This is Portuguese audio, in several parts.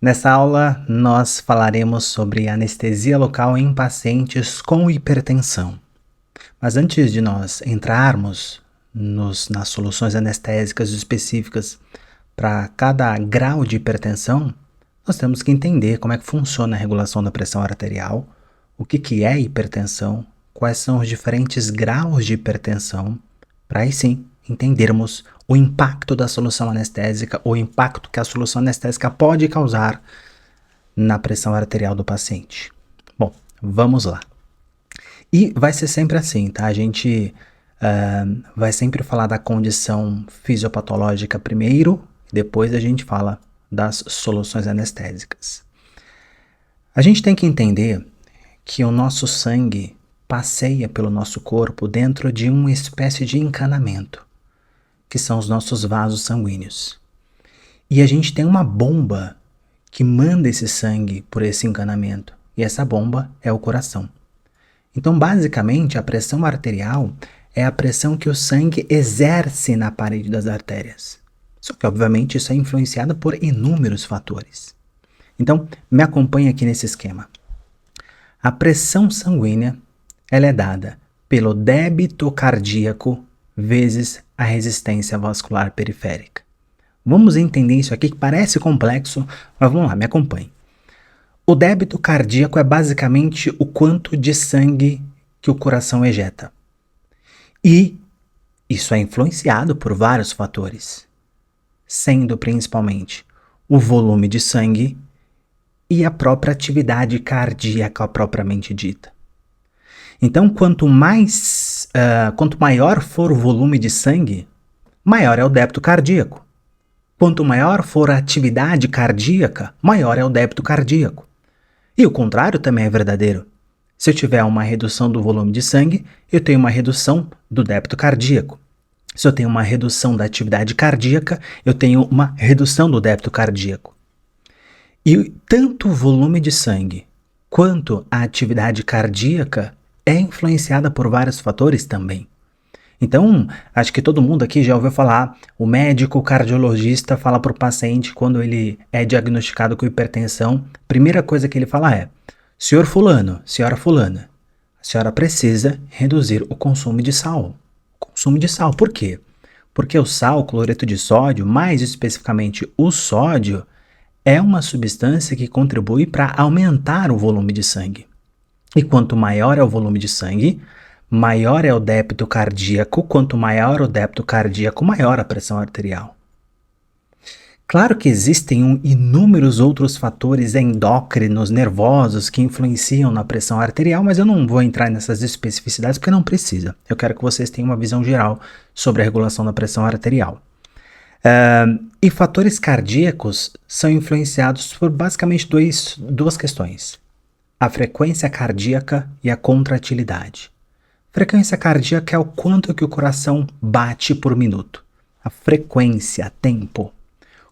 Nessa aula, nós falaremos sobre anestesia local em pacientes com hipertensão. Mas antes de nós entrarmos nas soluções anestésicas específicas para cada grau de hipertensão, nós temos que entender como é que funciona a regulação da pressão arterial, o que é hipertensão, quais são os diferentes graus de hipertensão, para aí sim entendermos o impacto da solução anestésica, o impacto que a solução anestésica pode causar na pressão arterial do paciente. Bom, vamos lá. E vai ser sempre assim, tá? A gente vai sempre falar da condição fisiopatológica primeiro, depois a gente fala das soluções anestésicas. A gente tem que entender que o nosso sangue passeia pelo nosso corpo dentro de uma espécie de encanamento, que são os nossos vasos sanguíneos. E a gente tem uma bomba que manda esse sangue por esse encanamento, e essa bomba é o coração. Então, basicamente, a pressão arterial é a pressão que o sangue exerce na parede das artérias. Só que, obviamente, isso é influenciado por inúmeros fatores. Então, me acompanhe aqui nesse esquema. A pressão sanguínea ela é dada pelo débito cardíaco vezes a resistência vascular periférica. Vamos entender isso aqui que parece complexo, mas vamos lá, me acompanhe. O débito cardíaco é basicamente o quanto de sangue que o coração ejeta. E isso é influenciado por vários fatores, sendo principalmente o volume de sangue e a própria atividade cardíaca propriamente dita. Então, quanto maior for o volume de sangue, maior é o débito cardíaco. Quanto maior for a atividade cardíaca, maior é o débito cardíaco. E o contrário também é verdadeiro. Se eu tiver uma redução do volume de sangue, eu tenho uma redução do débito cardíaco. Se eu tenho uma redução da atividade cardíaca, eu tenho uma redução do débito cardíaco. E tanto o volume de sangue quanto a atividade cardíaca é influenciada por vários fatores também. Então, acho que todo mundo aqui já ouviu falar, o médico cardiologista fala para o paciente quando ele é diagnosticado com hipertensão, a primeira coisa que ele fala é: senhor fulano, senhora fulana, a senhora precisa reduzir o consumo de sal. Consumo de sal, por quê? Porque o sal, cloreto de sódio, mais especificamente o sódio, é uma substância que contribui para aumentar o volume de sangue. E quanto maior é o volume de sangue, maior é o débito cardíaco. Quanto maior o débito cardíaco, maior a pressão arterial. Claro que existem inúmeros outros fatores endócrinos, nervosos, que influenciam na pressão arterial, mas eu não vou entrar nessas especificidades porque não precisa. Eu quero que vocês tenham uma visão geral sobre a regulação da pressão arterial. E fatores cardíacos são influenciados por basicamente duas questões: a frequência cardíaca e a contratilidade. Frequência cardíaca é o quanto que o coração bate por minuto. A frequência, tempo.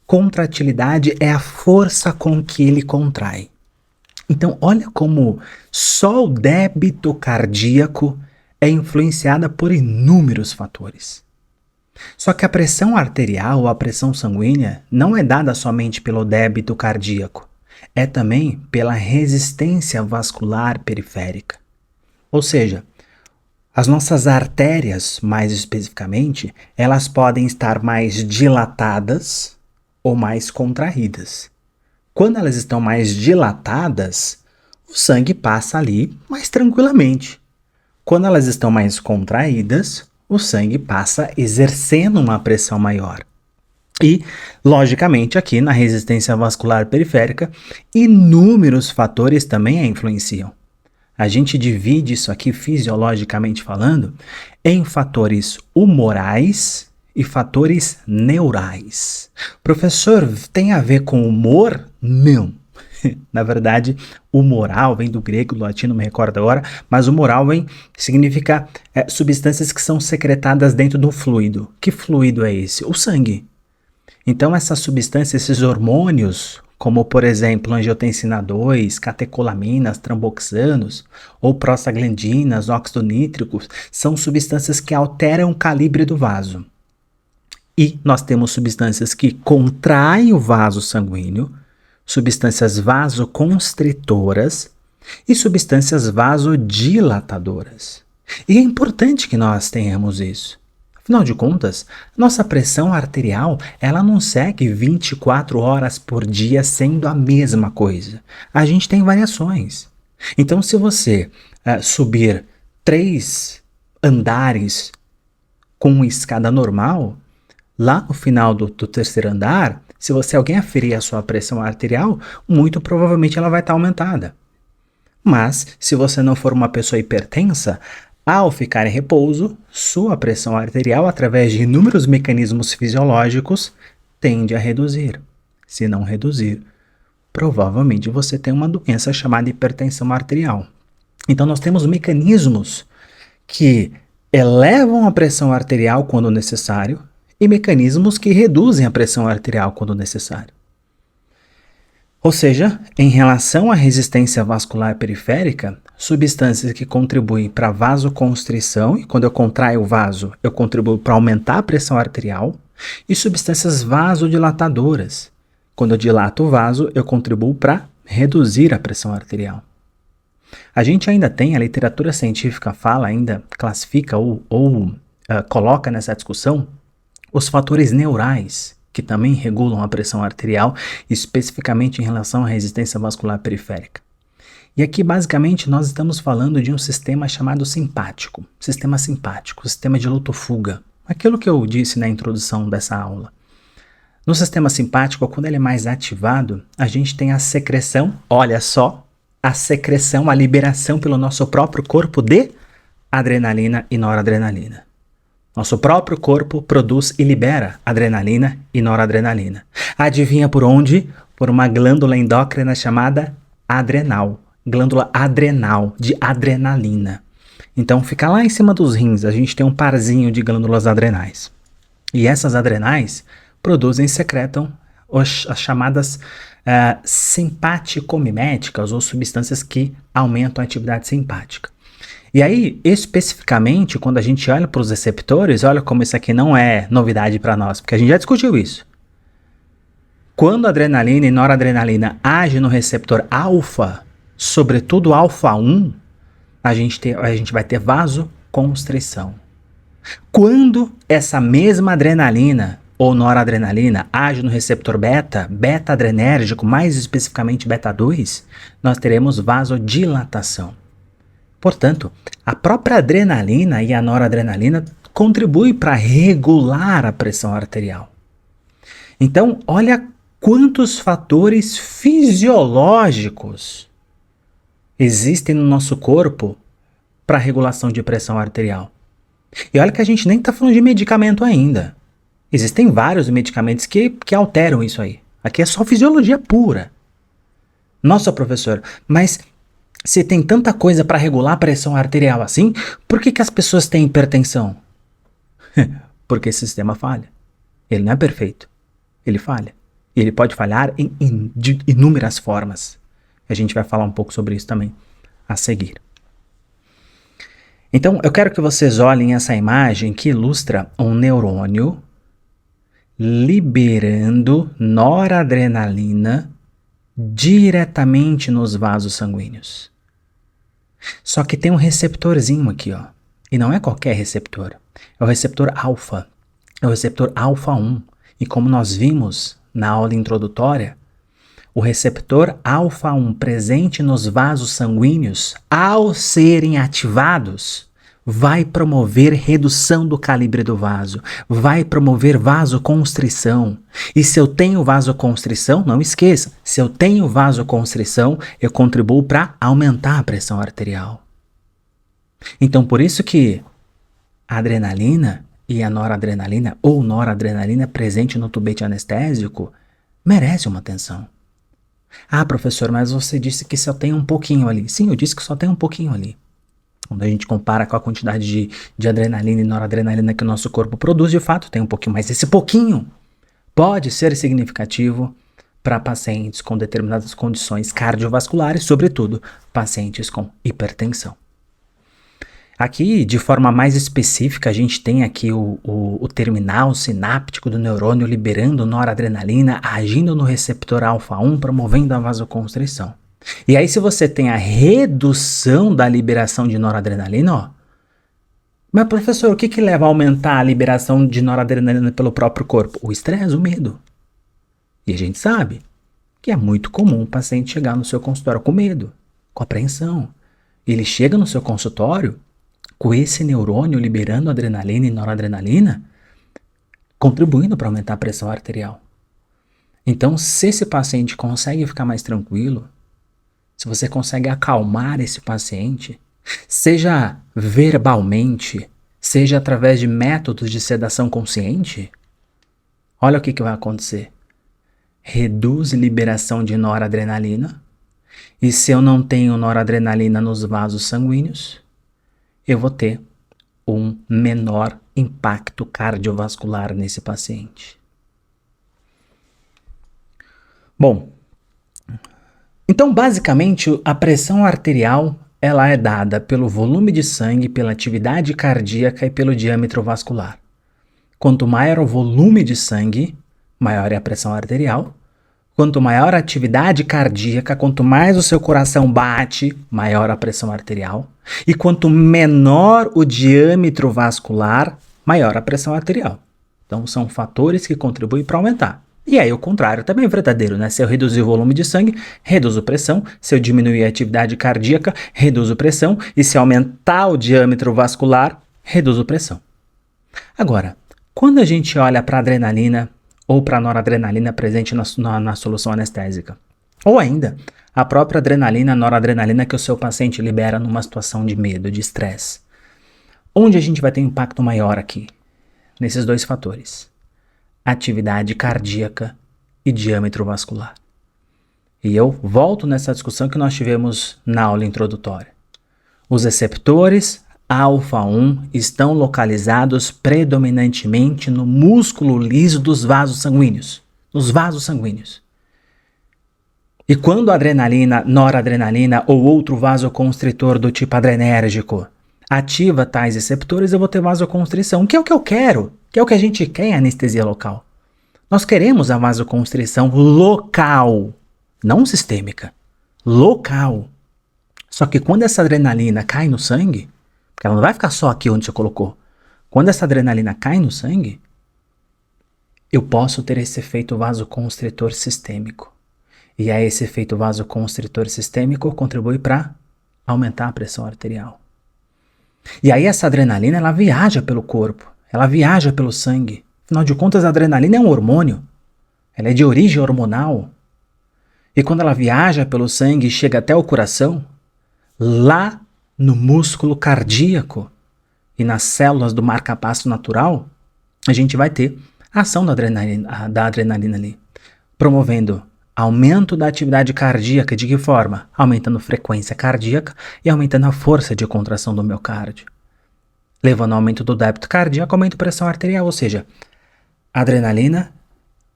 Contratilidade é a força com que ele contrai. Então, olha como só o débito cardíaco é influenciada por inúmeros fatores. Só que a pressão arterial ou a pressão sanguínea não é dada somente pelo débito cardíaco, é também pela resistência vascular periférica. Ou seja, as nossas artérias, mais especificamente, elas podem estar mais dilatadas ou mais contraídas. Quando elas estão mais dilatadas, o sangue passa ali mais tranquilamente. Quando elas estão mais contraídas, o sangue passa exercendo uma pressão maior. E, logicamente, aqui na resistência vascular periférica, inúmeros fatores também a influenciam. A gente divide isso aqui, fisiologicamente falando, em fatores humorais e fatores neurais. Professor, tem a ver com humor? Não. Na verdade, humoral vem do grego, do latino, não me recordo agora, mas humoral significa substâncias que são secretadas dentro do fluido. Que fluido é esse? O sangue. Então, essas substâncias, esses hormônios, como, por exemplo, angiotensina 2, catecolaminas, tramboxanos, ou prostaglandinas, óxido nítrico, são substâncias que alteram o calibre do vaso. E nós temos substâncias que contraem o vaso sanguíneo, substâncias vasoconstritoras e substâncias vasodilatadoras. E é importante que nós tenhamos isso. Afinal de contas, nossa pressão arterial, ela não segue 24 horas por dia sendo a mesma coisa. A gente tem variações. Então, se você subir 3 andares com uma escada normal, lá no final do terceiro andar, se alguém aferir a sua pressão arterial, muito provavelmente ela vai estar aumentada. Mas, se você não for uma pessoa hipertensa, ao ficar em repouso, sua pressão arterial, através de inúmeros mecanismos fisiológicos, tende a reduzir. Se não reduzir, provavelmente você tem uma doença chamada hipertensão arterial. Então, nós temos mecanismos que elevam a pressão arterial quando necessário e mecanismos que reduzem a pressão arterial quando necessário. Ou seja, em relação à resistência vascular periférica, substâncias que contribuem para a vasoconstrição, e quando eu contraio o vaso, eu contribuo para aumentar a pressão arterial, e substâncias vasodilatadoras. Quando eu dilato o vaso, eu contribuo para reduzir a pressão arterial. A gente ainda tem, a literatura científica fala, ainda classifica ou coloca nessa discussão os fatores neurais, que também regulam a pressão arterial, especificamente em relação à resistência vascular periférica. E aqui, basicamente, nós estamos falando de um sistema chamado simpático, sistema de luto-fuga, aquilo que eu disse na introdução dessa aula. No sistema simpático, quando ele é mais ativado, a gente tem a secreção, olha só, a liberação pelo nosso próprio corpo de adrenalina e noradrenalina. Nosso próprio corpo produz e libera adrenalina e noradrenalina. Adivinha por onde? Por uma glândula endócrina chamada adrenal. Glândula adrenal, de adrenalina. Então fica lá em cima dos rins, a gente tem um parzinho de glândulas adrenais. E essas adrenais produzem e secretam as chamadas simpaticomiméticas, ou substâncias que aumentam a atividade simpática. E aí, especificamente, quando a gente olha para os receptores, olha como isso aqui não é novidade para nós, porque a gente já discutiu isso. Quando a adrenalina e noradrenalina agem no receptor alfa, sobretudo alfa 1, a gente vai ter vasoconstrição. Quando essa mesma adrenalina ou noradrenalina age no receptor beta adrenérgico, mais especificamente beta 2, nós teremos vasodilatação. Portanto, a própria adrenalina e a noradrenalina contribuem para regular a pressão arterial. Então, olha quantos fatores fisiológicos existem no nosso corpo para regulação de pressão arterial. E olha que a gente nem está falando de medicamento ainda. Existem vários medicamentos que alteram isso aí. Aqui é só fisiologia pura. Nossa, professor, mas se tem tanta coisa para regular a pressão arterial assim, por que as pessoas têm hipertensão? Porque esse sistema falha. Ele não é perfeito. Ele falha. E ele pode falhar de inúmeras formas. A gente vai falar um pouco sobre isso também a seguir. Então, eu quero que vocês olhem essa imagem que ilustra um neurônio liberando noradrenalina diretamente nos vasos sanguíneos. Só que tem um receptorzinho aqui, ó. E não é qualquer receptor. É o receptor alfa. É o receptor alfa 1. E como nós vimos na aula introdutória, o receptor alfa 1 presente nos vasos sanguíneos, ao serem ativados, vai promover redução do calibre do vaso, vai promover vasoconstrição. E se eu tenho vasoconstrição, não esqueça, se eu tenho vasoconstrição, eu contribuo para aumentar a pressão arterial. Então, por isso que a adrenalina e a noradrenalina, ou noradrenalina presente no tubete anestésico, merece uma atenção. Ah, professor, mas você disse que só tem um pouquinho ali. Sim, eu disse que só tem um pouquinho ali. Quando a gente compara com a quantidade de adrenalina e noradrenalina que o nosso corpo produz, de fato tem um pouquinho, mas esse pouquinho pode ser significativo para pacientes com determinadas condições cardiovasculares, sobretudo pacientes com hipertensão. Aqui, de forma mais específica, a gente tem aqui o terminal sináptico do neurônio liberando noradrenalina, agindo no receptor alfa-1, promovendo a vasoconstrição. E aí, se você tem a redução da liberação de noradrenalina, ó. Mas, professor, o que leva a aumentar a liberação de noradrenalina pelo próprio corpo? O estresse, o medo. E a gente sabe que é muito comum o paciente chegar no seu consultório com medo, com apreensão. Ele chega no seu consultório com esse neurônio liberando adrenalina e noradrenalina, contribuindo para aumentar a pressão arterial. Então, se esse paciente consegue ficar mais tranquilo, se você consegue acalmar esse paciente, seja verbalmente, seja através de métodos de sedação consciente, olha o que vai acontecer. Reduz liberação de noradrenalina, e se eu não tenho noradrenalina nos vasos sanguíneos, eu vou ter um menor impacto cardiovascular nesse paciente. Bom, então basicamente a pressão arterial ela é dada pelo volume de sangue, pela atividade cardíaca e pelo diâmetro vascular. Quanto maior o volume de sangue, maior é a pressão arterial. Quanto maior a atividade cardíaca, quanto mais o seu coração bate, maior a pressão arterial. E quanto menor o diâmetro vascular, maior a pressão arterial. Então são fatores que contribuem para aumentar. E aí o contrário também é verdadeiro, né? Se eu reduzir o volume de sangue, reduzo pressão. Se eu diminuir a atividade cardíaca, reduzo pressão. E se aumentar o diâmetro vascular, reduzo pressão. Agora, quando a gente olha para a adrenalina ou para a noradrenalina presente na solução anestésica, ou ainda a própria adrenalina, noradrenalina que o seu paciente libera numa situação de medo, de estresse, onde a gente vai ter um impacto maior aqui? Nesses dois fatores. Atividade cardíaca e diâmetro vascular. E eu volto nessa discussão que nós tivemos na aula introdutória. Os receptores alfa-1 estão localizados predominantemente no músculo liso dos vasos sanguíneos, nos vasos sanguíneos. E quando a adrenalina, noradrenalina ou outro vasoconstritor do tipo adrenérgico ativa tais receptores, eu vou ter vasoconstrição, que é o que eu quero, que é o que a gente quer em anestesia local. Nós queremos a vasoconstrição local, não sistêmica, local. Só que quando essa adrenalina cai no sangue, porque ela não vai ficar só aqui onde você colocou, quando essa adrenalina cai no sangue, eu posso ter esse efeito vasoconstritor sistêmico. E aí esse efeito vasoconstritor sistêmico contribui para aumentar a pressão arterial. E aí essa adrenalina, ela viaja pelo corpo, ela viaja pelo sangue. Afinal de contas, a adrenalina é um hormônio, ela é de origem hormonal. E quando ela viaja pelo sangue e chega até o coração, lá no músculo cardíaco e nas células do marcapasso natural, a gente vai ter a ação da adrenalina ali, promovendo aumento da atividade cardíaca. De que forma? Aumentando a frequência cardíaca e aumentando a força de contração do miocárdio. Levando ao aumento do débito cardíaco, aumento da pressão arterial, ou seja, a adrenalina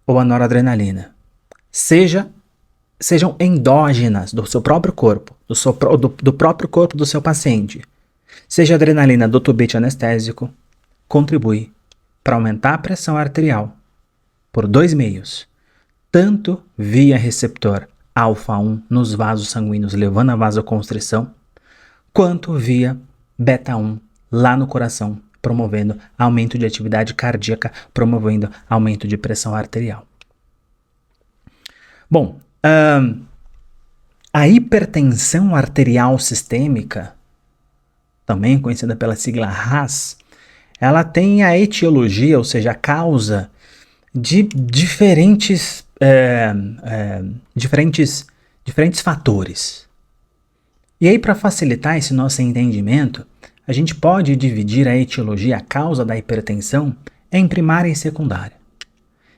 ou a noradrenalina, sejam endógenas do seu próprio corpo, do próprio corpo do seu paciente, seja a adrenalina do tubete anestésico, contribui para aumentar a pressão arterial por dois meios, tanto via receptor alfa-1 nos vasos sanguíneos, levando a vasoconstrição, quanto via beta-1 lá no coração, promovendo aumento de atividade cardíaca, promovendo aumento de pressão arterial. Bom, a hipertensão arterial sistêmica, também conhecida pela sigla HAS, ela tem a etiologia, ou seja, a causa de diferentes fatores. E aí, para facilitar esse nosso entendimento, a gente pode dividir a etiologia, a causa da hipertensão, em primária e secundária.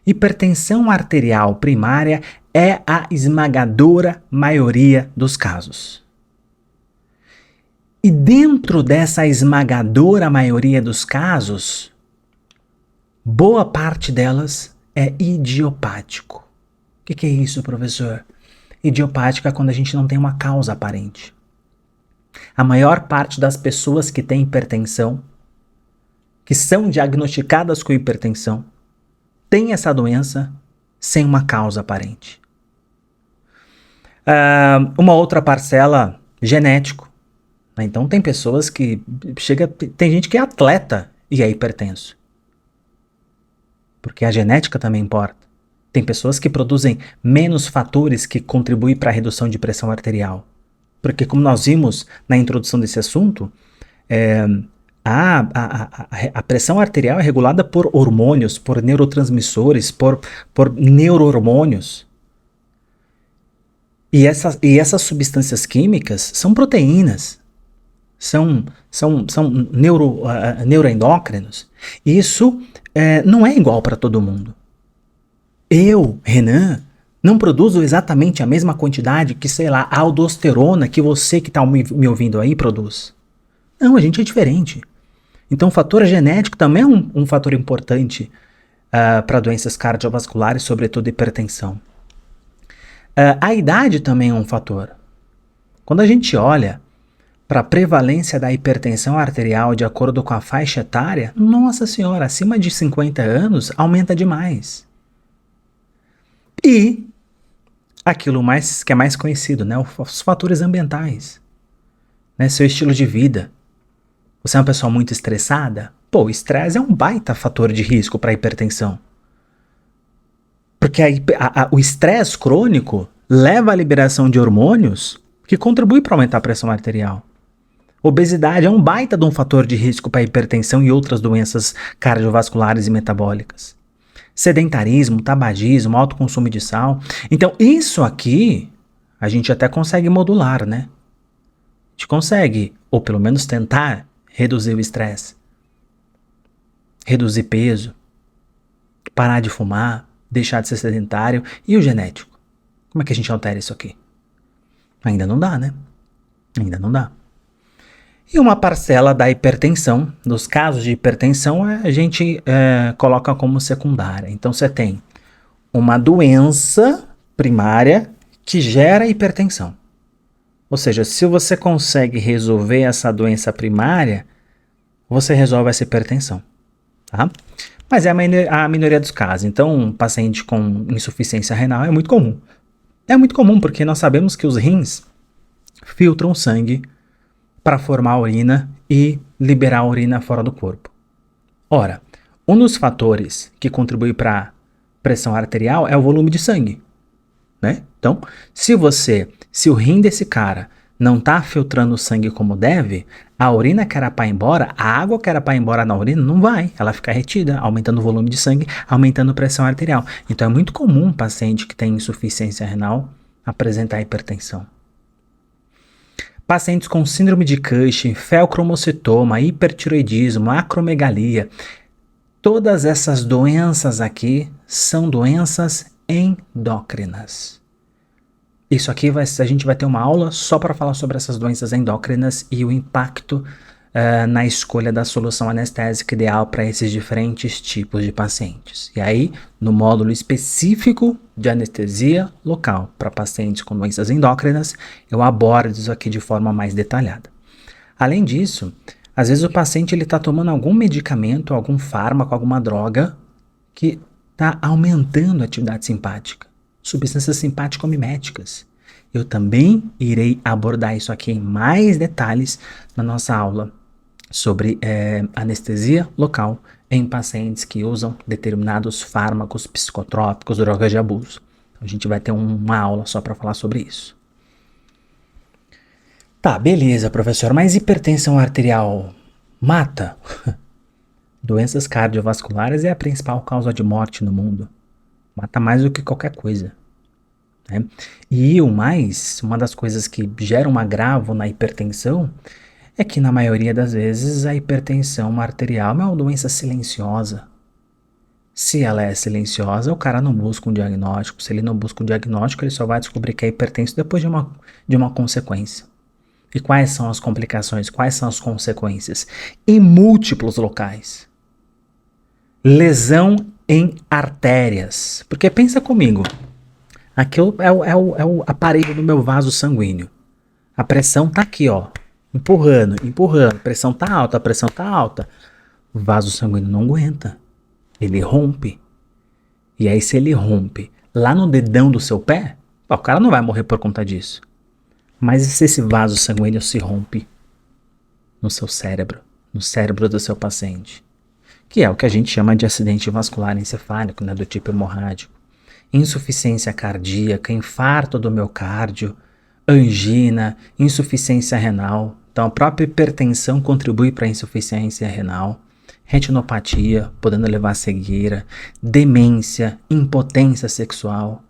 Hipertensão arterial primária é a esmagadora maioria dos casos. E dentro dessa esmagadora maioria dos casos, boa parte delas é idiopático. O que é isso, professor? Idiopática é quando a gente não tem uma causa aparente. A maior parte das pessoas que têm hipertensão, que são diagnosticadas com hipertensão, tem essa doença sem uma causa aparente. Uma outra parcela, genético. Então tem pessoas que tem gente que é atleta e é hipertenso. Porque a genética também importa. Tem pessoas que produzem menos fatores que contribuem para a redução de pressão arterial. Porque como nós vimos na introdução desse assunto, a pressão arterial é regulada por hormônios, por neurotransmissores, por neurohormônios. E essas substâncias químicas são proteínas, são neuroendócrinos. Isso não é igual para todo mundo. Eu, Renan, não produzo exatamente a mesma quantidade que, sei lá, a aldosterona que você que está me ouvindo aí produz. Não, a gente é diferente. Então o fator genético também é um fator importante para doenças cardiovasculares, sobretudo hipertensão. A idade também é um fator. Quando a gente olha para a prevalência da hipertensão arterial de acordo com a faixa etária, nossa senhora, acima de 50 anos aumenta demais. E aquilo que é mais conhecido, né, os fatores ambientais, né, seu estilo de vida. Você é uma pessoa muito estressada? Pô, o estresse é um baita fator de risco para a hipertensão. Porque o estresse crônico leva à liberação de hormônios que contribuem para aumentar a pressão arterial. Obesidade é um baita de um fator de risco para a hipertensão e outras doenças cardiovasculares e metabólicas. Sedentarismo, tabagismo, alto consumo de sal. Então, isso aqui a gente até consegue modular, né? A gente consegue, ou pelo menos tentar, reduzir o estresse, reduzir peso, parar de fumar, deixar de ser sedentário. E o genético? Como é que a gente altera isso aqui? Ainda não dá, né? Ainda não dá. E uma parcela da hipertensão, dos casos de hipertensão, a gente coloca como secundária. Então você tem uma doença primária que gera hipertensão. Ou seja, se você consegue resolver essa doença primária, você resolve essa hipertensão, tá? Mas é a minoria dos casos. Então, um paciente com insuficiência renal é muito comum. É muito comum porque nós sabemos que os rins filtram sangue para formar a urina e liberar a urina fora do corpo. Ora, um dos fatores que contribui para a pressão arterial é o volume de sangue, né? Então, se o rim desse cara não está filtrando o sangue como deve, a urina que era para ir embora, a água que era para ir embora na urina não vai, ela fica retida, aumentando o volume de sangue, aumentando a pressão arterial. Então é muito comum um paciente que tem insuficiência renal apresentar hipertensão. Pacientes com síndrome de Cushing, feocromocitoma, hipertiroidismo, acromegalia, todas essas doenças aqui são doenças endócrinas. Isso aqui a gente vai ter uma aula só para falar sobre essas doenças endócrinas e o impacto na escolha da solução anestésica ideal para esses diferentes tipos de pacientes. E aí, no módulo específico de anestesia local para pacientes com doenças endócrinas, eu abordo isso aqui de forma mais detalhada. Além disso, às vezes o paciente está tomando algum medicamento, algum fármaco, alguma droga que está aumentando a atividade simpática. Substâncias simpático-miméticas. Eu também irei abordar isso aqui em mais detalhes na nossa aula sobre anestesia local em pacientes que usam determinados fármacos psicotrópicos, drogas de abuso. A gente vai ter uma aula só para falar sobre isso. Tá, beleza, professor, mas hipertensão arterial mata? Doenças cardiovasculares é a principal causa de morte no mundo. Mata mais do que qualquer coisa. Né? E uma das coisas que gera um agravo na hipertensão é que na maioria das vezes a hipertensão arterial é uma doença silenciosa. Se ela é silenciosa, o cara não busca um diagnóstico. Se ele não busca um diagnóstico, ele só vai descobrir que é hipertenso depois de uma consequência. E quais são as complicações? Quais são as consequências? Em múltiplos locais. Lesão em artérias. Porque pensa comigo, aqui é o aparelho do meu vaso sanguíneo. A pressão tá aqui, ó. empurrando, empurrando, a pressão tá alta, o vaso sanguíneo não aguenta, ele rompe. E aí se ele rompe lá no dedão do seu pé, o cara não vai morrer por conta disso. Mas e se esse vaso sanguíneo se rompe no seu cérebro, no cérebro do seu paciente? Que é o que a gente chama de acidente vascular encefálico, né, do tipo hemorrágico. Insuficiência cardíaca, infarto do miocárdio, angina, insuficiência renal. Então a própria hipertensão contribui para a insuficiência renal, retinopatia, podendo levar a cegueira, demência, impotência sexual.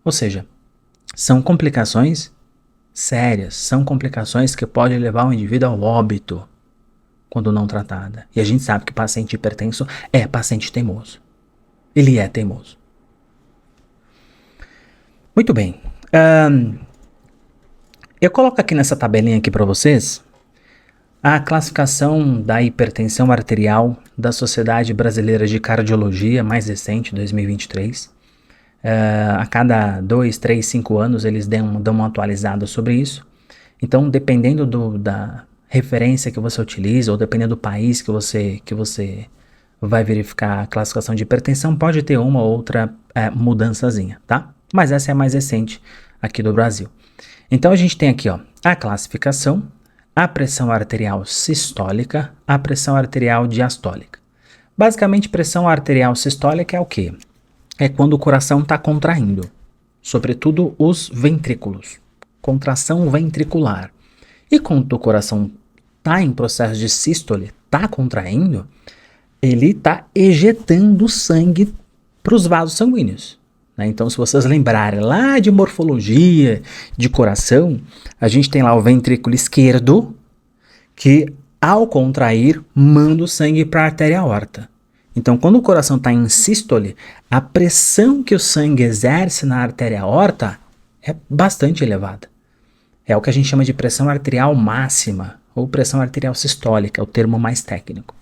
Ou seja, são complicações sérias, são complicações que podem levar o indivíduo ao óbito quando não tratada. E a gente sabe que paciente hipertenso é paciente teimoso. Ele é teimoso. Muito bem. Eu coloco aqui nessa tabelinha aqui para vocês a classificação da hipertensão arterial da Sociedade Brasileira de Cardiologia, mais recente, 2023. A cada 2, 3, 5 anos eles dão uma atualizada sobre isso. Então, dependendo da referência que você utiliza, ou dependendo do país que você vai verificar a classificação de hipertensão, pode ter uma ou outra mudançazinha, tá? Mas essa é a mais recente aqui do Brasil. Então a gente tem aqui, ó, a classificação, a pressão arterial sistólica, a pressão arterial diastólica. Basicamente, pressão arterial sistólica é o quê? É quando o coração está contraindo, sobretudo os ventrículos, contração ventricular. E quando o coração está em processo de sístole, está contraindo, ele está ejetando sangue para os vasos sanguíneos. Né? Então, se vocês lembrarem lá de morfologia de coração, a gente tem lá o ventrículo esquerdo, que ao contrair, manda o sangue para a artéria aorta. Então, quando o coração está em sístole, a pressão que o sangue exerce na artéria aorta é bastante elevada. É o que a gente chama de pressão arterial máxima, ou pressão arterial sistólica, é o termo mais técnico.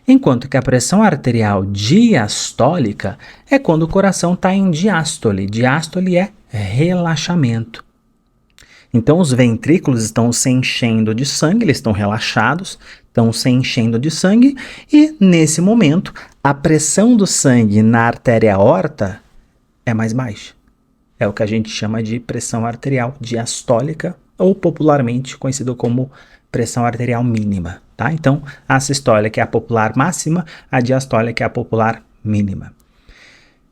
Enquanto que a pressão arterial diastólica é quando o coração está em diástole. Diástole é relaxamento. Então, os ventrículos estão se enchendo de sangue, eles estão relaxados, estão se enchendo de sangue, e nesse momento, a pressão do sangue na artéria aorta é mais baixa. É o que a gente chama de pressão arterial diastólica, ou popularmente conhecido como pressão arterial mínima, tá? Então, a sistólica é a popular máxima, a diastólica é a popular mínima.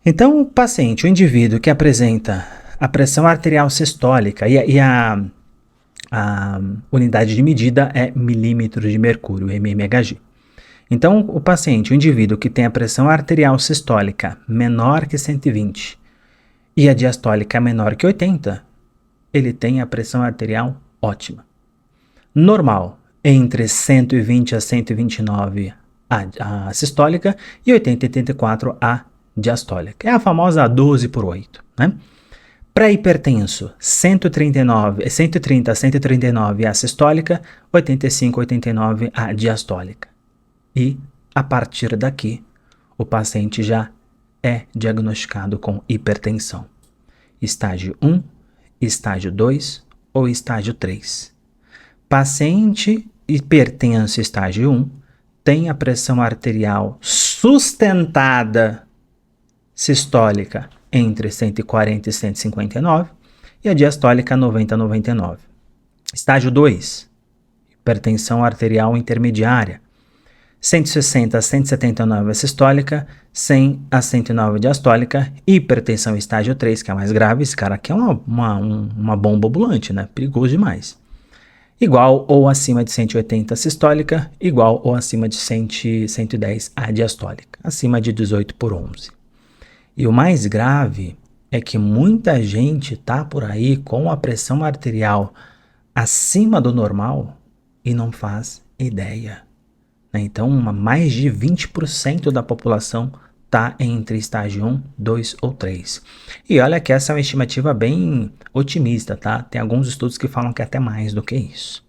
Então, o paciente, o indivíduo que apresenta a pressão arterial sistólica e a unidade de medida é milímetro de mercúrio, mmHg. Então, o paciente, o indivíduo que tem a pressão arterial sistólica menor que 120 e a diastólica menor que 80, ele tem a pressão arterial ótima. Normal, entre 120 a 129 a sistólica e 80 a 84 a diastólica. É a famosa 12 por 8, né? Pré-hipertenso, 130 a 139 a sistólica, 85 a 89 a diastólica. E, a partir daqui, o paciente já é diagnosticado com hipertensão. Estágio 1, estágio 2 ou estágio 3. Paciente hipertenso estágio 1 tem a pressão arterial sustentada sistólica entre 140 e 159 e a diastólica 90 a 99. Estágio 2, hipertensão arterial intermediária, 160 a 179 a sistólica, 100 a 109 a diastólica, hipertensão estágio 3, que é a mais grave. Esse cara aqui é uma bomba ambulante, né? Perigoso demais. Igual ou acima de 180 a sistólica, igual ou acima de 110 a diastólica, acima de 18 por 11. E o mais grave é que muita gente tá por aí com a pressão arterial acima do normal e não faz ideia. Então, mais de 20% da população está entre estágio 1, 2 ou 3. E olha que essa é uma estimativa bem otimista, tá? Tem alguns estudos que falam que é até mais do que isso.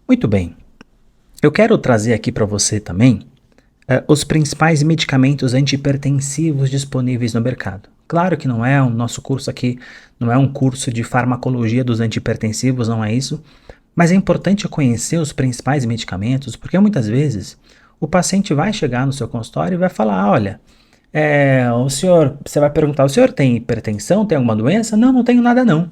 Muito bem. Eu quero trazer aqui para você também os principais medicamentos antihipertensivos disponíveis no mercado. Claro que o nosso curso aqui não é um curso de farmacologia dos antihipertensivos, não é isso, Mas é importante conhecer os principais medicamentos, porque muitas vezes o paciente vai chegar no seu consultório e vai falar, olha, você vai perguntar, o senhor tem hipertensão, tem alguma doença? Não, não tenho nada não.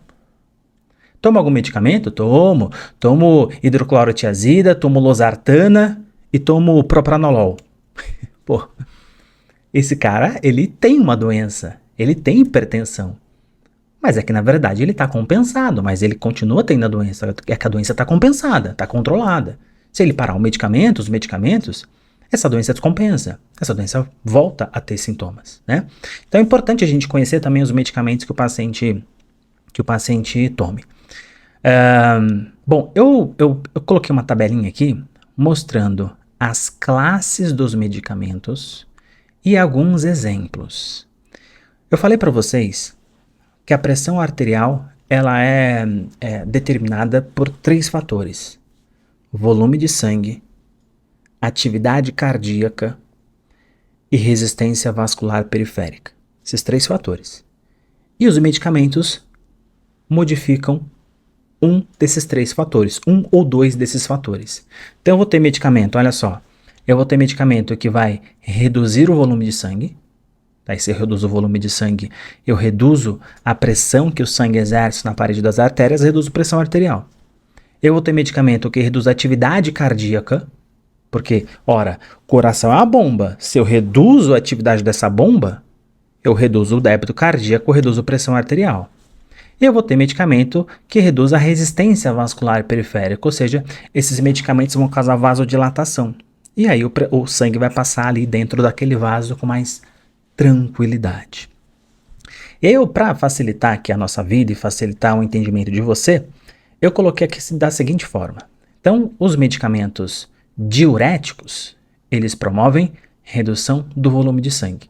Toma algum medicamento? Tomo hidroclorotiazida, tomo losartana e tomo propranolol. Pô, esse cara, ele tem uma doença, ele tem hipertensão. Mas é que, na verdade, ele está compensado, mas ele continua tendo a doença. É que a doença está compensada, está controlada. Se ele parar os medicamentos, essa doença descompensa. Essa doença volta a ter sintomas, né? Então é importante a gente conhecer também os medicamentos que o paciente tome. Bom, eu coloquei uma tabelinha aqui mostrando as classes dos medicamentos e alguns exemplos. Eu falei para vocês que a pressão arterial ela é determinada por 3 fatores: volume de sangue, atividade cardíaca e resistência vascular periférica. Esses 3 fatores. E os medicamentos modificam um desses 3 fatores, um ou 2 desses fatores. Então eu vou ter medicamento, olha só, eu vou ter medicamento que vai reduzir o volume de sangue. Aí, se eu reduzo o volume de sangue, eu reduzo a pressão que o sangue exerce na parede das artérias, reduzo a pressão arterial. Eu vou ter medicamento que reduz a atividade cardíaca, porque, ora, coração é uma bomba. Se eu reduzo a atividade dessa bomba, eu reduzo o débito cardíaco, eu reduzo a pressão arterial. E eu vou ter medicamento que reduz a resistência vascular periférica, ou seja, esses medicamentos vão causar vasodilatação. E aí o sangue vai passar ali dentro daquele vaso com mais tranquilidade. E aí, para facilitar aqui a nossa vida e facilitar o entendimento de você, eu coloquei aqui da seguinte forma. Então, os medicamentos diuréticos, eles promovem redução do volume de sangue.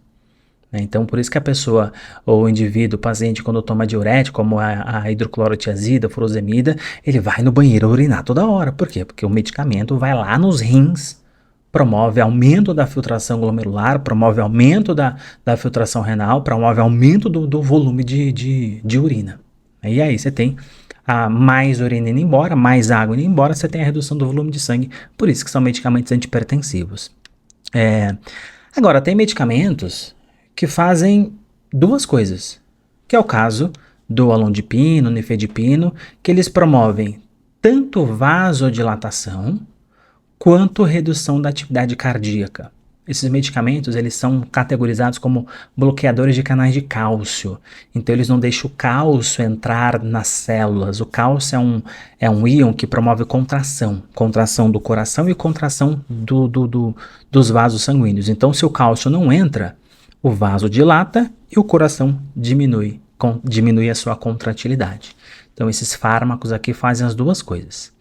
Então, por isso que a pessoa, ou o indivíduo, o paciente, quando toma diurético, como a hidroclorotiazida, a furosemida, ele vai no banheiro urinar toda hora. Por quê? Porque o medicamento vai lá nos rins, promove aumento da filtração glomerular, promove aumento da filtração renal, promove aumento do volume de urina. E aí você tem mais urina indo embora, mais água indo embora, você tem a redução do volume de sangue, por isso que são medicamentos antihipertensivos. Agora, tem medicamentos que fazem 2 coisas, que é o caso do alondipino, nifedipino, que eles promovem tanto vasodilatação quanto redução da atividade cardíaca. Esses medicamentos, eles são categorizados como bloqueadores de canais de cálcio. Então, eles não deixam o cálcio entrar nas células. O cálcio é um íon que promove contração do coração e contração dos vasos sanguíneos. Então, se o cálcio não entra, o vaso dilata e o coração diminui a sua contratilidade. Então, esses fármacos aqui fazem as 2 coisas.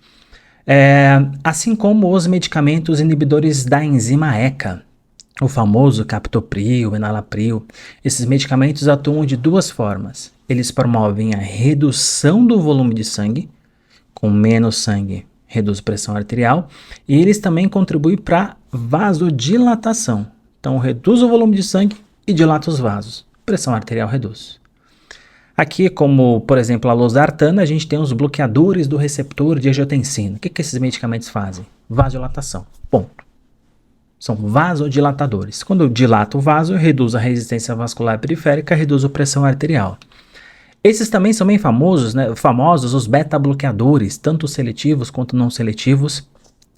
Assim como os medicamentos inibidores da enzima ECA, o famoso captopril, enalapril, esses medicamentos atuam de 2 formas. Eles promovem a redução do volume de sangue, com menos sangue reduz a pressão arterial, e eles também contribuem para vasodilatação. Então, reduz o volume de sangue e dilata os vasos. Pressão arterial reduz. Aqui, como, por exemplo, a losartana, a gente tem os bloqueadores do receptor de angiotensina. O que esses medicamentos fazem? Vasodilatação. Ponto. São vasodilatadores. Quando eu dilato o vaso, eu reduzo a resistência vascular periférica, reduzo a pressão arterial. Esses também são bem famosos, né? Famosos os beta-bloqueadores, tanto seletivos quanto não seletivos.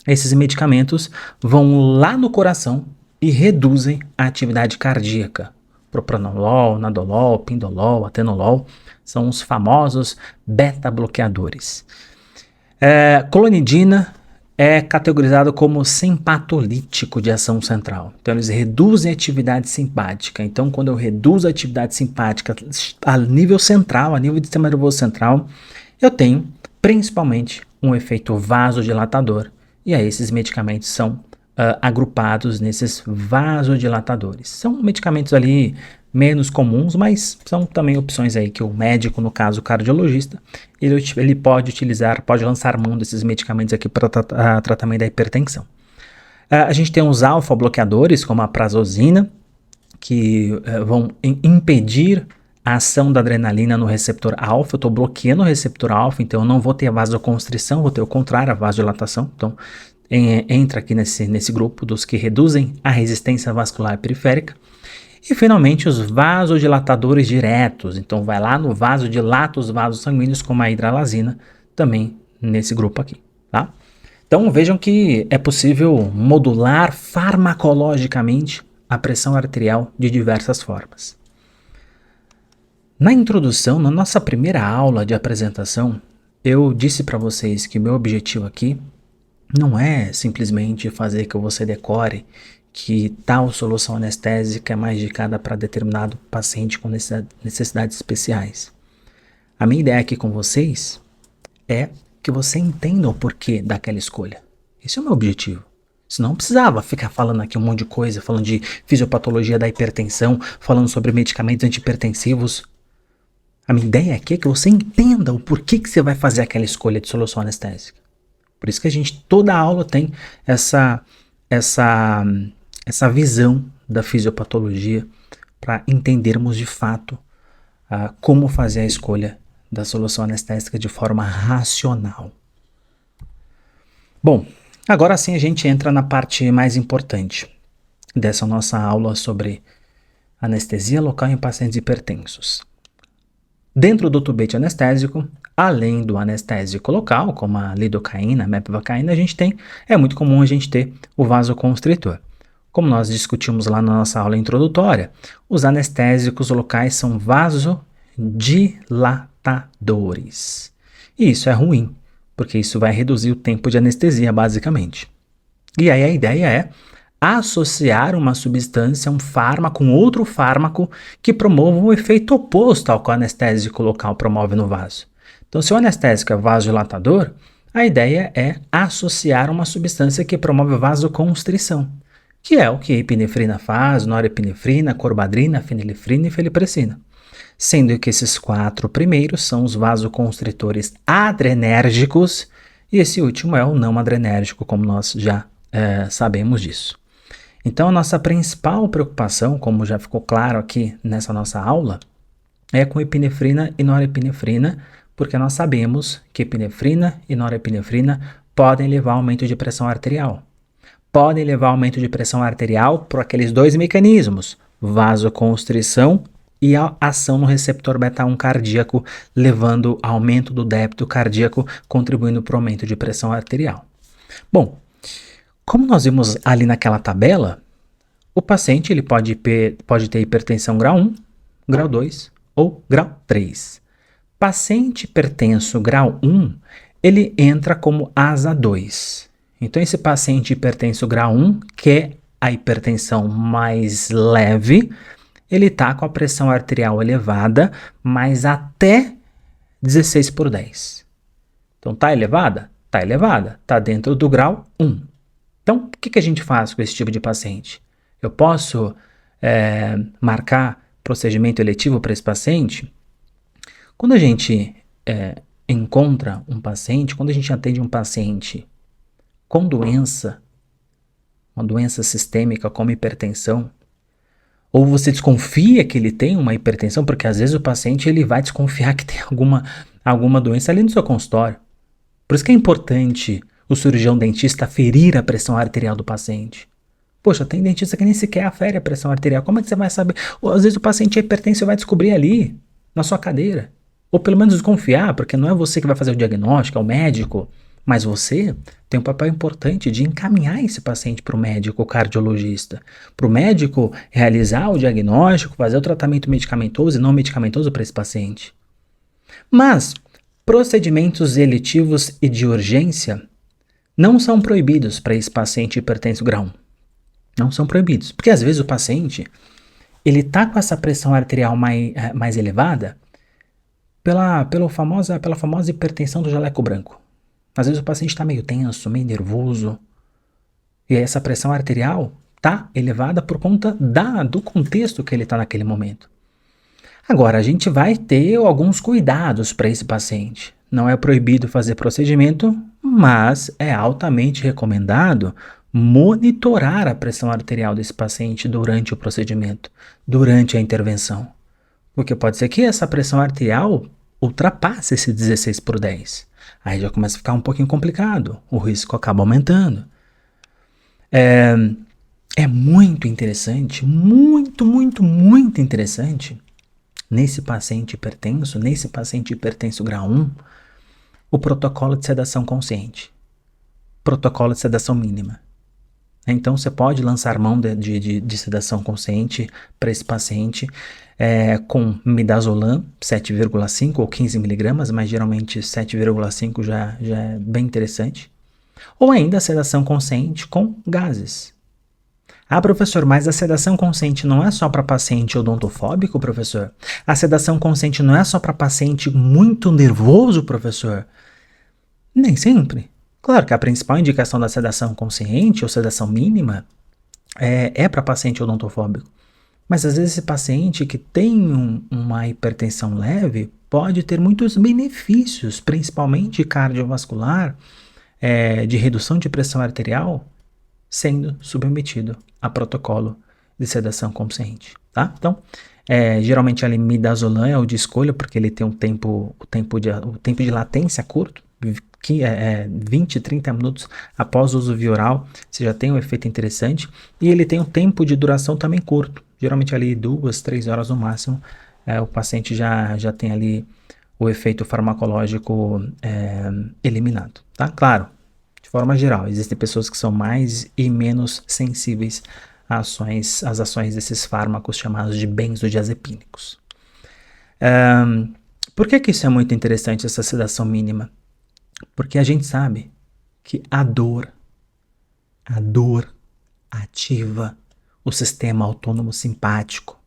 Esses medicamentos vão lá no coração e reduzem a atividade cardíaca. Propranolol, nadolol, pindolol, atenolol, são os famosos beta-bloqueadores. Clonidina é categorizado como simpatolítico de ação central. Então, eles reduzem a atividade simpática. Então, quando eu reduzo a atividade simpática a nível central, a nível do sistema nervoso central, eu tenho principalmente um efeito vasodilatador. E aí, esses medicamentos são agrupados nesses vasodilatadores. São medicamentos ali menos comuns, mas são também opções aí que o médico, no caso o cardiologista, ele pode utilizar, pode lançar mão desses medicamentos aqui para tratamento da hipertensão. A gente tem os alfa-bloqueadores, como a prazosina, que vão impedir a ação da adrenalina no receptor alfa, eu estou bloqueando o receptor alfa, então eu não vou ter a vasoconstrição, vou ter o contrário, a vasodilatação. Então, entra aqui nesse grupo dos que reduzem a resistência vascular periférica. E, finalmente, os vasodilatadores diretos. Então, vai lá no vaso, dilata os vasos sanguíneos, como a hidralazina, também nesse grupo aqui, tá? Então, vejam que é possível modular farmacologicamente a pressão arterial de diversas formas. Na introdução, na nossa primeira aula de apresentação, eu disse para vocês que meu objetivo aqui não é simplesmente fazer que você decore que tal solução anestésica é mais indicada para determinado paciente com necessidades especiais. A minha ideia aqui com vocês é que você entenda o porquê daquela escolha. Esse é o meu objetivo. Senão não precisava ficar falando aqui um monte de coisa, falando de fisiopatologia da hipertensão, falando sobre medicamentos antihipertensivos. A minha ideia aqui é que você entenda o porquê que você vai fazer aquela escolha de solução anestésica. Por isso que a gente, toda a aula tem essa visão da fisiopatologia para entendermos de fato como fazer a escolha da solução anestésica de forma racional. Bom, agora sim a gente entra na parte mais importante dessa nossa aula sobre anestesia local em pacientes hipertensos. Dentro do tubete anestésico, além do anestésico local, como a lidocaína, a mepivacaína, é muito comum a gente ter o vasoconstritor. Como nós discutimos lá na nossa aula introdutória, os anestésicos locais são vasodilatadores. E isso é ruim, porque isso vai reduzir o tempo de anestesia, basicamente. E aí a ideia é associar uma substância, um fármaco, um outro fármaco que promova um efeito oposto ao que o anestésico local promove no vaso. Então, se o anestésico é vasodilatador, a ideia é associar uma substância que promove vasoconstrição, que é o que a epinefrina faz, norepinefrina, corbadrina, fenilefrina e felipressina. Sendo que esses 4 primeiros são os vasoconstritores adrenérgicos e esse último é o não adrenérgico, como nós já sabemos disso. Então, a nossa principal preocupação, como já ficou claro aqui nessa nossa aula, é com epinefrina e norepinefrina, porque nós sabemos que epinefrina e norepinefrina podem levar a aumento de pressão arterial. Podem levar a aumento de pressão arterial por aqueles 2 mecanismos, vasoconstrição e a ação no receptor beta-1 cardíaco, levando a aumento do débito cardíaco, contribuindo para o aumento de pressão arterial. Bom, como nós vimos ali naquela tabela, o paciente ele pode ter hipertensão grau 1, grau 2 ou grau 3. Paciente hipertenso grau 1, ele entra como asa 2. Então, esse paciente hipertenso grau 1, que é a hipertensão mais leve, ele está com a pressão arterial elevada, mas até 16/10. Então, está elevada? Está elevada. Está dentro do grau 1. Então, o que a gente faz com esse tipo de paciente? Eu posso marcar procedimento eletivo para esse paciente? Quando a gente encontra um paciente, quando a gente atende um paciente com doença, uma doença sistêmica como hipertensão, ou você desconfia que ele tem uma hipertensão, porque às vezes o paciente ele vai desconfiar que tem alguma doença ali no seu consultório. Por isso que é importante o cirurgião dentista aferir a pressão arterial do paciente. Poxa, tem dentista que nem sequer afere a pressão arterial. Como é que você vai saber? Ou, às vezes o paciente é hipertenso e vai descobrir ali, na sua cadeira. Ou pelo menos desconfiar, porque não é você que vai fazer o diagnóstico, é o médico. Mas você tem um papel importante de encaminhar esse paciente para o médico cardiologista. Para o médico realizar o diagnóstico, fazer o tratamento medicamentoso e não medicamentoso para esse paciente. Mas procedimentos eletivos e de urgência não são proibidos para esse paciente hipertenso grau 1. Não são proibidos, porque às vezes o paciente ele está com essa pressão arterial mais elevada pela famosa hipertensão do jaleco branco. Às vezes o paciente está meio tenso, meio nervoso, e essa pressão arterial está elevada por conta do contexto que ele está naquele momento. Agora, a gente vai ter alguns cuidados para esse paciente. Não é proibido fazer procedimento, mas é altamente recomendado monitorar a pressão arterial desse paciente durante o procedimento, durante a intervenção. Porque pode ser que essa pressão arterial ultrapasse esse 16/10. Aí já começa a ficar um pouquinho complicado, o risco acaba aumentando. É muito interessante, muito interessante, nesse paciente hipertenso grau 1, o protocolo de sedação consciente, protocolo de sedação mínima. Então, você pode lançar mão de sedação consciente para esse paciente com midazolam 7,5 ou 15 miligramas, mas geralmente 7,5 já é bem interessante. Ou ainda a sedação consciente com gases. Ah, professor, mas a sedação consciente não é só para paciente odontofóbico, professor? A sedação consciente não é só para paciente muito nervoso, professor? Nem sempre. Claro que a principal indicação da sedação consciente ou sedação mínima é para paciente odontofóbico. Mas às vezes esse paciente que tem uma hipertensão leve pode ter muitos benefícios, principalmente cardiovascular, de redução de pressão arterial, sendo submetido a protocolo de sedação consciente, tá? Então, geralmente a midazolam é o de escolha, porque ele tem o tempo de latência curto, que 20, 30 minutos após o uso via oral, você já tem um efeito interessante, e ele tem um tempo de duração também curto, geralmente ali 2, 3 horas no máximo, o paciente já tem ali o efeito farmacológico eliminado, tá? Claro, de forma geral, existem pessoas que são mais e menos sensíveis às ações desses fármacos chamados de benzodiazepínicos. Por que isso é muito interessante, essa sedação mínima? Porque a gente sabe que a dor ativa o sistema autônomo simpático.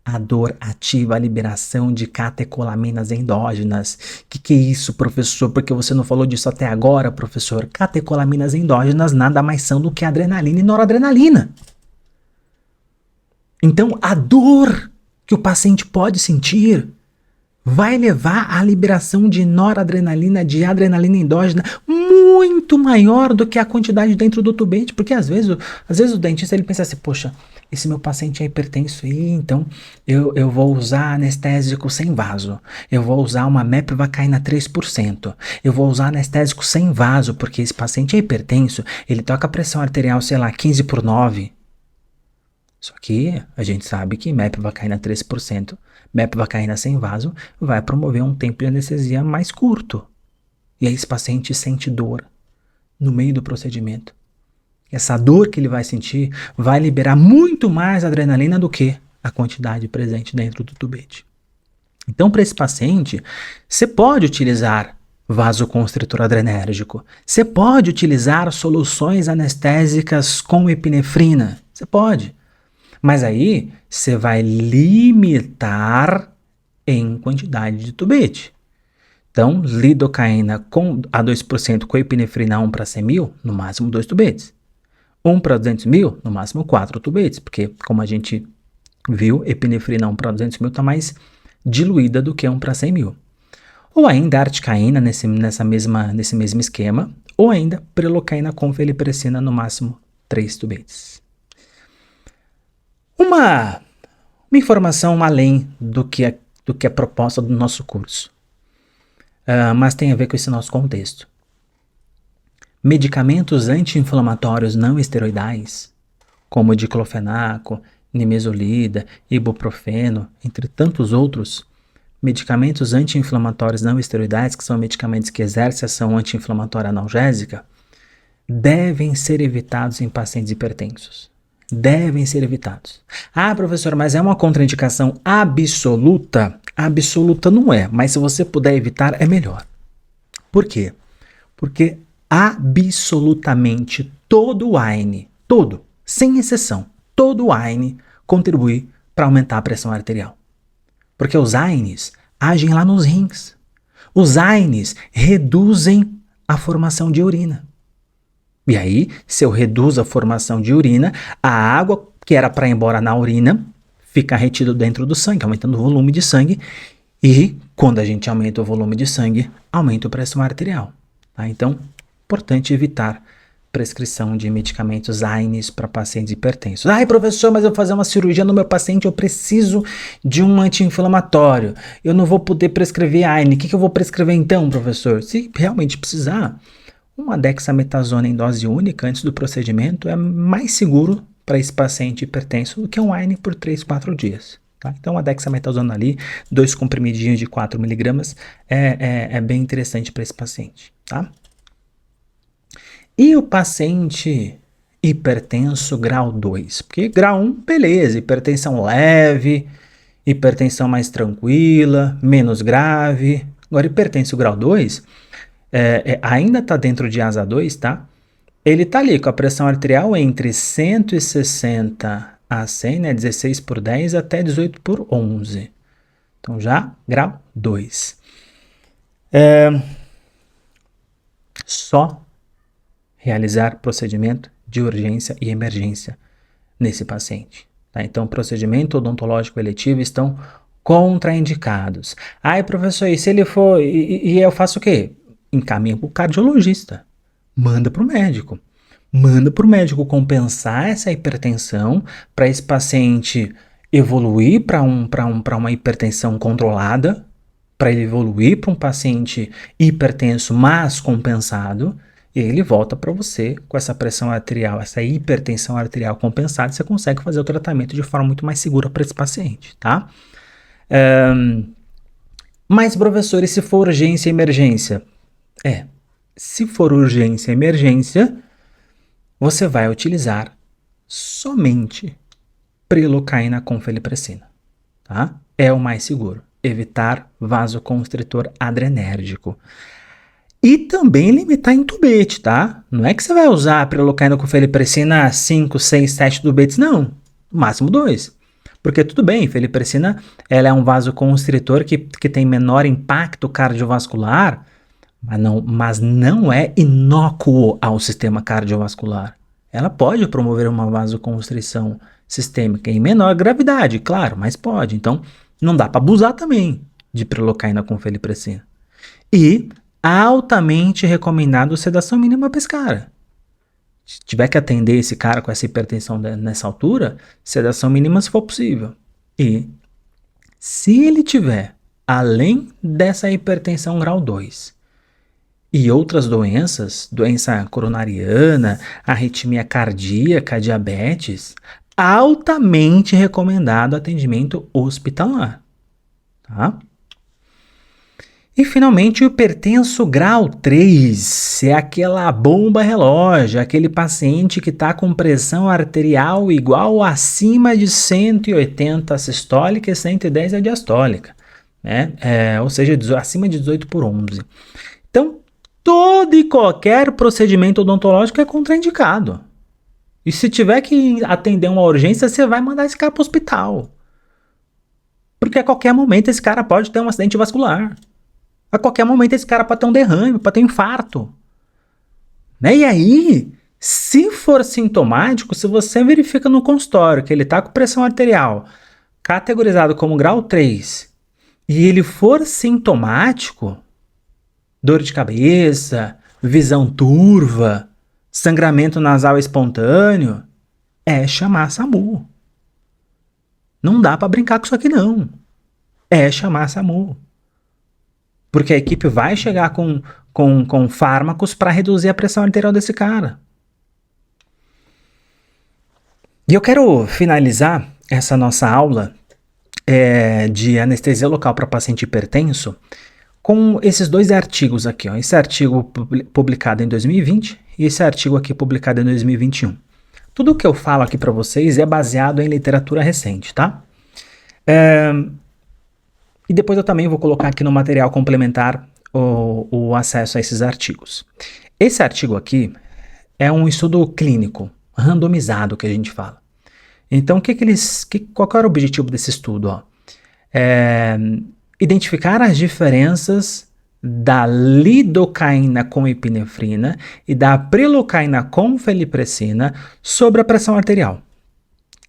A dor ativa a liberação de catecolaminas endógenas. Que é isso, professor? Porque você não falou disso até agora, professor? Catecolaminas endógenas nada mais são do que adrenalina e noradrenalina. Então, a dor que o paciente pode sentir vai levar à liberação de noradrenalina, de adrenalina endógena muito maior do que a quantidade dentro do tubete, porque às vezes o dentista ele pensa assim, poxa, esse meu paciente é hipertenso, então eu vou usar anestésico sem vaso, eu vou usar uma mepivacaína 3%, eu vou usar anestésico sem vaso, porque esse paciente é hipertenso, ele toca a pressão arterial, sei lá, 15/9. Só que a gente sabe que mepivacaína 3%, mepivacaína sem vaso, vai promover um tempo de anestesia mais curto. E aí esse paciente sente dor no meio do procedimento. Essa dor que ele vai sentir vai liberar muito mais adrenalina do que a quantidade presente dentro do tubete. Então, para esse paciente, você pode utilizar vasoconstritor adrenérgico. Você pode utilizar soluções anestésicas com epinefrina. Você pode. Mas aí você vai limitar em quantidade de tubete. Então, lidocaína a 2% com epinefrina 1 para 100 mil, no máximo 2 tubetes. 1 para 200 mil, no máximo 4 tubetes, porque como a gente viu, epinefrina 1 para 200 mil está mais diluída do que 1 para 100 mil. Ou ainda articaína nesse mesmo esquema, ou ainda prelocaína com felipressina, no máximo 3 tubetes. Uma informação além do que é proposta do nosso curso, mas tem a ver com esse nosso contexto. Medicamentos anti-inflamatórios não esteroidais, como diclofenaco, nimesulida, ibuprofeno, entre tantos outros, medicamentos anti-inflamatórios não esteroidais, que são medicamentos que exercem ação anti-inflamatória analgésica, devem ser evitados em pacientes hipertensos. Devem ser evitados. Ah, professor, mas é uma contraindicação absoluta? Absoluta não é, mas se você puder evitar, é melhor. Por quê? Porque absolutamente todo AINE, sem exceção, todo AINE contribui para aumentar a pressão arterial. Porque os AINEs agem lá nos rins. Os AINEs reduzem a formação de urina. E aí, se eu reduzo a formação de urina, a água que era para ir embora na urina fica retida dentro do sangue, aumentando o volume de sangue. E quando a gente aumenta o volume de sangue, aumenta a pressão arterial. Tá? Então, importante evitar prescrição de medicamentos AINES para pacientes hipertensos. Ai, professor, mas eu vou fazer uma cirurgia no meu paciente, eu preciso de um anti-inflamatório. Eu não vou poder prescrever AINE. O que eu vou prescrever então, professor? Se realmente precisar, uma dexametasona em dose única antes do procedimento é mais seguro para esse paciente hipertenso do que um AINE por 3, 4 dias. Tá? Então, a dexametasona ali, 2 comprimidinhos de 4 miligramas, é bem interessante para esse paciente. Tá? E o paciente hipertenso grau 2? Porque grau 1, beleza, hipertensão leve, hipertensão mais tranquila, menos grave. Agora, hipertenso grau 2, ainda está dentro de ASA 2, tá? Ele está ali com a pressão arterial entre 160 a 100, né, 16 por 10 até 18 por 11. Então já grau 2. Só realizar procedimento de urgência e emergência nesse paciente. Tá? Então, procedimento odontológico eletivo estão contraindicados. Ai, professor, e se ele for... E eu faço o quê? Encaminha para o cardiologista. Manda para o médico. Manda para o médico compensar essa hipertensão para esse paciente evoluir para uma hipertensão controlada, para ele evoluir para um paciente hipertenso, mas compensado, e ele volta para você com essa pressão arterial, essa hipertensão arterial compensada, você consegue fazer o tratamento de forma muito mais segura para esse paciente, tá? Mas, professor, e se for urgência e emergência? Se for urgência e emergência, você vai utilizar somente prilocaína com feliprecina, tá? É o mais seguro. Evitar vasoconstritor adrenérgico. E também limitar em tubete, tá? Não é que você vai usar a prilocaína com feliprecina 5, 6, 7 tubetes, não. No máximo 2. Porque tudo bem, feliprecina ela é um vasoconstritor que tem menor impacto cardiovascular, mas não é inócuo ao sistema cardiovascular. Ela pode promover uma vasoconstrição sistêmica em menor gravidade, claro, mas pode. Então, não dá para abusar também de prilocaína com feliprecina. E altamente recomendado sedação mínima para esse cara. Se tiver que atender esse cara com essa hipertensão nessa altura, sedação mínima se for possível. E se ele tiver, além dessa hipertensão grau 2, e outras doenças, doença coronariana, arritmia cardíaca, diabetes, altamente recomendado atendimento hospitalar. Tá? E finalmente o hipertenso grau 3, é aquela bomba relógio, aquele paciente que está com pressão arterial igual acima de 180 sistólica e 110 a diastólica, né? Ou seja, acima de 18 por 11. Então, todo e qualquer procedimento odontológico é contraindicado. E se tiver que atender uma urgência, você vai mandar esse cara para o hospital. Porque a qualquer momento esse cara pode ter um acidente vascular. A qualquer momento esse cara pode ter um derrame, pode ter um infarto. Né? E aí, se for sintomático, se você verifica no consultório que ele está com pressão arterial categorizado como grau 3 e ele for sintomático, dor de cabeça, visão turva, sangramento nasal espontâneo, é chamar SAMU. Não dá para brincar com isso aqui não. É chamar SAMU. Porque a equipe vai chegar com fármacos para reduzir a pressão arterial desse cara. E eu quero finalizar essa nossa aula de anestesia local para paciente hipertenso com esses 2 artigos aqui. Ó. Esse artigo publicado em 2020 e esse artigo aqui publicado em 2021. Tudo o que eu falo aqui para vocês é baseado em literatura recente, tá? E depois eu também vou colocar aqui no material complementar o acesso a esses artigos. Esse artigo aqui é um estudo clínico, randomizado que a gente fala. Então, qual era o objetivo desse estudo? Ó? Identificar as diferenças da lidocaína com epinefrina e da prilocaína com feliprecina sobre a pressão arterial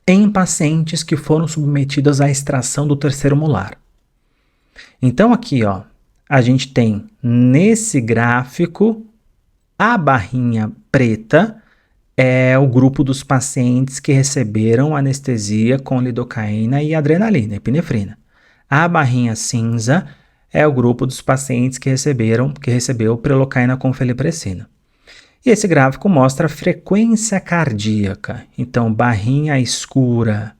em pacientes que foram submetidos à extração do terceiro molar. Então aqui, ó, a gente tem nesse gráfico A barrinha preta é o grupo dos pacientes que receberam anestesia com lidocaína e adrenalina, epinefrina. A barrinha cinza é o grupo dos pacientes que recebeu prilocaína com feliprecina. E esse gráfico mostra a frequência cardíaca. Então, barrinha escura,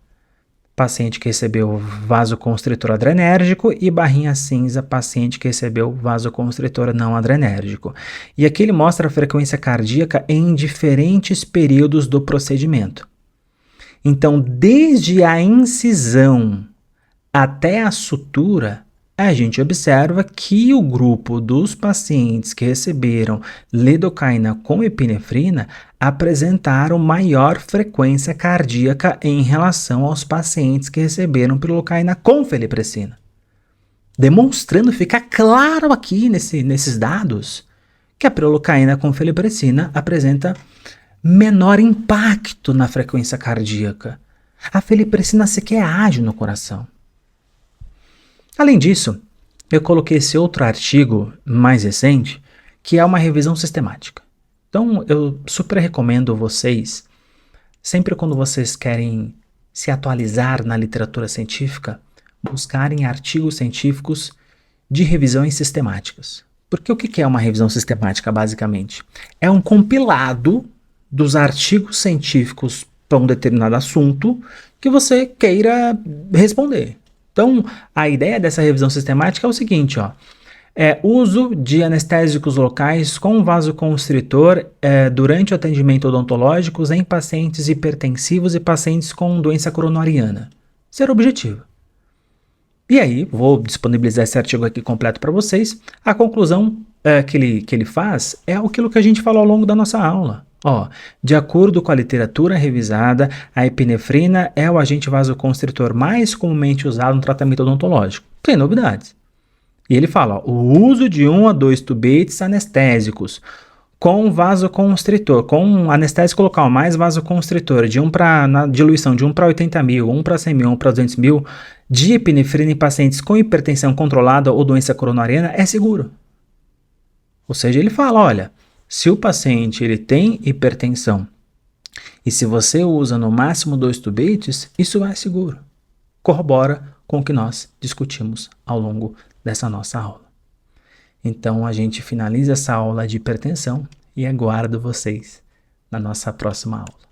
paciente que recebeu vasoconstritor adrenérgico, e barrinha cinza, paciente que recebeu vasoconstritor não adrenérgico. E aqui ele mostra a frequência cardíaca em diferentes períodos do procedimento. Então, desde a incisão até a sutura, a gente observa que o grupo dos pacientes que receberam lidocaína com epinefrina apresentaram maior frequência cardíaca em relação aos pacientes que receberam prilocaína com feliprecina. Demonstrando, fica claro aqui nesses dados, que a prilocaína com feliprecina apresenta menor impacto na frequência cardíaca. A feliprecina sequer age no coração. Além disso, eu coloquei esse outro artigo mais recente, que é uma revisão sistemática. Então, eu super recomendo vocês, sempre quando vocês querem se atualizar na literatura científica, buscarem artigos científicos de revisões sistemáticas. Porque o que é uma revisão sistemática, basicamente? É um compilado dos artigos científicos para um determinado assunto que você queira responder. Então, a ideia dessa revisão sistemática é o seguinte, uso de anestésicos locais com vasoconstritor durante o atendimento odontológico em pacientes hipertensivos e pacientes com doença coronariana. Esse era o objetivo. E aí, vou disponibilizar esse artigo aqui completo para vocês. A conclusão que ele faz é aquilo que a gente falou ao longo da nossa aula. De acordo com a literatura revisada, a epinefrina é o agente vasoconstritor mais comumente usado no tratamento odontológico. Sem novidades. E ele fala, o uso de 1 a 2 tubetes anestésicos com vasoconstritor, com anestésico local mais vasoconstritor, na diluição de 1 para 80 mil, 1 para 100 mil, 1 para 200 mil, de epinefrina em pacientes com hipertensão controlada ou doença coronariana é seguro. Ou seja, ele fala, olha, se o paciente ele tem hipertensão e se você usa no máximo 2 tubetes, isso é seguro. Corrobora com o que nós discutimos ao longo dessa nossa aula. Então a gente finaliza essa aula de hipertensão e aguardo vocês na nossa próxima aula.